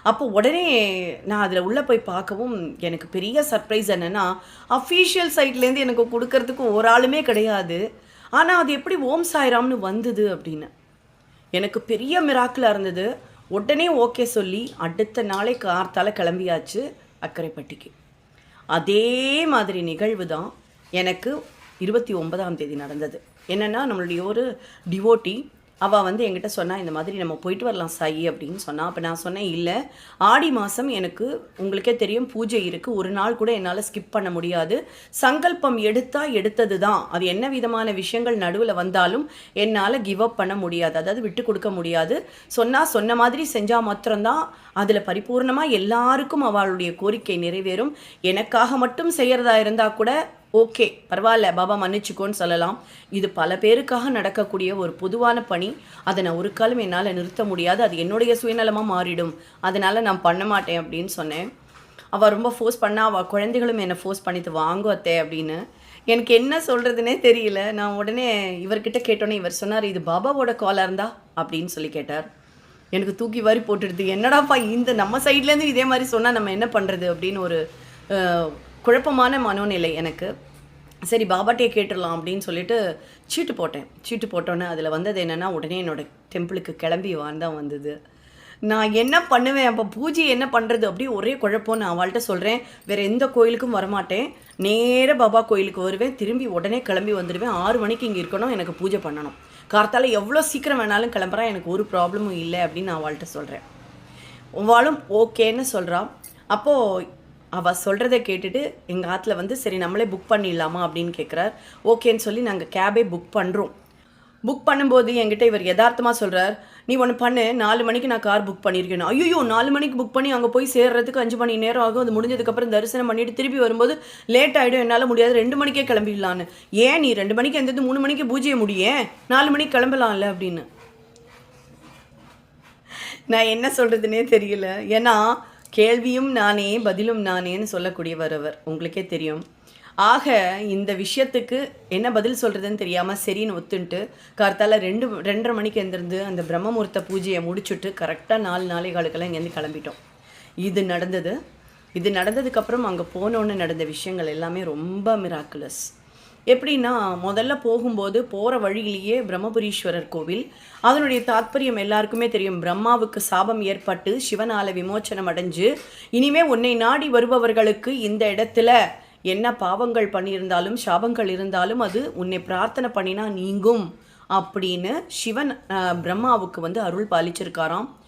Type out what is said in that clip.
அப்போ உடனே நான் அதில் உள்ளே போய் பார்க்கவும் எனக்கு பெரிய சர்ப்ரைஸ் என்னென்னா, அஃபீஷியல் சைட்லேருந்து எனக்கு கொடுக்கறதுக்கு ஒரு ஆளுமே கிடையாது. ஆனால் அது எப்படி ஓம் சாய்ராம்னு வந்தது அப்படின்னு எனக்கு பெரிய மிராக்கிளாக இருந்தது. உடனே ஓகே சொல்லி அடுத்த நாளே கார்த்தால கிளம்பியாச்சு அக்கரைப்பட்டிக்கு. அதே மாதிரி நிகழ்வு தான் எனக்கு 29ஆம் தேதி நடந்தது. என்னென்னா, நம்மளுடைய ஒரு டிவோட்டி அவள் வந்து என்கிட்ட சொன்னால், இந்த மாதிரி நம்ம போயிட்டு வரலாம் சாயி அப்படின்னு சொன்னால். அப்போ நான் சொன்னேன், இல்லை ஆடி மாதம் எனக்கு உங்களுக்கே தெரியும் பூஜை இருக்குது, ஒரு நாள் கூட என்னால் ஸ்கிப் பண்ண முடியாது. சங்கல்பம் எடுத்தால் எடுத்தது தான், அது என்ன விதமான விஷயங்கள் நடுவில் வந்தாலும் என்னால் கிவ் அப் பண்ண முடியாது, அதாவது விட்டு கொடுக்க முடியாது. சொன்னால் சொன்ன மாதிரி செஞ்சால் மாத்திரம்தான் அதில் பரிபூர்ணமாக எல்லாருக்கும் அவளுடைய கோரிக்கை நிறைவேறும். எனக்காக மட்டும் செய்கிறதா இருந்தால் கூட ஓகே பரவாயில்ல, பாபா மன்னிச்சுக்கோன்னு சொல்லலாம். இது பல பேருக்காக நடக்கக்கூடிய ஒரு பொதுவான பணி. அதை நான் ஒரு காலம் என்னால் நிறுத்த முடியாது, அது என்னுடைய சுயநலமாக மாறிடும், அதனால் நான் பண்ண மாட்டேன் அப்படின்னு சொன்னேன். அவள் ரொம்ப ஃபோர்ஸ் பண்ணால், அவள் குழந்தைகளும் என்னை ஃபோர்ஸ் பண்ணிட்டு வாங்கும் அத்தை அப்படின்னு. எனக்கு என்ன சொல்கிறதுனே தெரியல. நான் உடனே இவர்கிட்ட கேட்டோன்னே இவர் சொன்னார், இது பாபாவோட காலாக இருந்தா அப்படின்னு சொல்லி கேட்டார். எனக்கு தூக்கி வாரி போட்டுடுது. என்னடாப்பா இந்த நம்ம சைட்லேருந்து இதே மாதிரி சொன்னால் நம்ம என்ன பண்ணுறது அப்படின்னு ஒரு குழப்பமான மனோநிலை எனக்கு. சரி பாபாட்டே கேட்டுடலாம் அப்படின்னு சொல்லிட்டு சீட்டு போட்டேன். சீட்டு போட்டோன்னே அதில் வந்தது என்னென்னா, உடனே என்னோடய டெம்பிளுக்கு கிளம்பி தான் வந்தது. நான் என்ன பண்ணுவேன், அப்போ பூஜை என்ன பண்ணுறது அப்படியே ஒரே குழப்பம். நான் அவள்கிட்ட சொல்கிறேன், வேறு எந்த கோயிலுக்கும் வரமாட்டேன், நேராக பாபா கோயிலுக்கு வருவேன், திரும்பி உடனே கிளம்பி வந்துடுவேன். 6 மணிக்கு இங்கே இருக்கணும், எனக்கு பூஜை பண்ணணும். கார்த்தால எவ்வளோ சீக்கிரம் வேணாலும் கிளம்புறேன், எனக்கு ஒரு ப்ராப்ளமும் இல்லை அப்படின்னு நான் அவள்கிட்ட சொல்கிறேன். அவளும் ஓகேன்னு சொல்கிறான். அப்போது அவள் சொல்கிறத கேட்டுட்டு எங்கள் ஆற்றுல வந்து சரி நம்மளே புக் பண்ணிடலாமா அப்படின்னு கேட்குறார். ஓகேன்னு சொல்லி நாங்கள் கேபே புக் பண்ணுறோம். புக் பண்ணும்போது என்கிட்ட இவர் யதார்த்தமாக சொல்கிறார், நீ ஒன்று பண்ணு, 4 மணிக்கு நான் கார் புக் பண்ணியிருக்கேன். ஐயோ 4 மணிக்கு புக் பண்ணி அங்கே போய் சேர்றதுக்கு 5 மணி நேரம் ஆகும், அது முடிஞ்சதுக்கப்புறம் தரிசனம் பண்ணிவிட்டு திருப்பி வரும்போது லேட் ஆகிடும், என்னால் முடியாது, 2 மணிக்கே கிளம்பிடலான்னு. ஏன் நீ 2 மணிக்கு எந்தது 3 மணிக்கு பூஜையை முடியேன், 4 மணிக்கு கிளம்பலாம்ல அப்படின்னு. நான் என்ன சொல்கிறதுனே தெரியல. ஏன்னா கேள்வியும் நானே பதிலும் நானேன்னு சொல்லக்கூடியவர் அவர், உங்களுக்கே தெரியும். ஆக இந்த விஷயத்துக்கு என்ன பதில் சொல்கிறதுன்னு தெரியாமல் சரின்னு ஒத்துன்ட்டு கார்த்தால 2:30 மணிக்கு எழுந்திருந்து அந்த பிரம்மமுகூர்த்த பூஜையை முடிச்சுட்டு கரெக்டாக 4:45 இங்கேருந்து கிளம்பிட்டோம். இது நடந்ததுக்கப்புறம் அங்கே போனோன்னு நடந்த விஷயங்கள் எல்லாமே ரொம்ப மிராக்குலஸ். எப்படின்னா, முதல்ல போகும்போது போகிற வழியிலேயே பிரம்மபுரீஸ்வரர் கோவில், அதனுடைய தாத்பரியம் எல்லாருக்குமே தெரியும். பிரம்மாவுக்கு சாபம் ஏற்பட்டு சிவனால விமோச்சனம் அடைஞ்சு இனிமேல் உன்னை நாடி வருபவர்களுக்கு இந்த இடத்துல என்ன பாவங்கள் பண்ணியிருந்தாலும் சாபங்கள் இருந்தாலும் அது உன்னை பிரார்த்தனை பண்ணினா நீங்கும் அப்படின்னு சிவன் பிரம்மாவுக்கு வந்து அருள் பாலிச்சிருக்காராம்.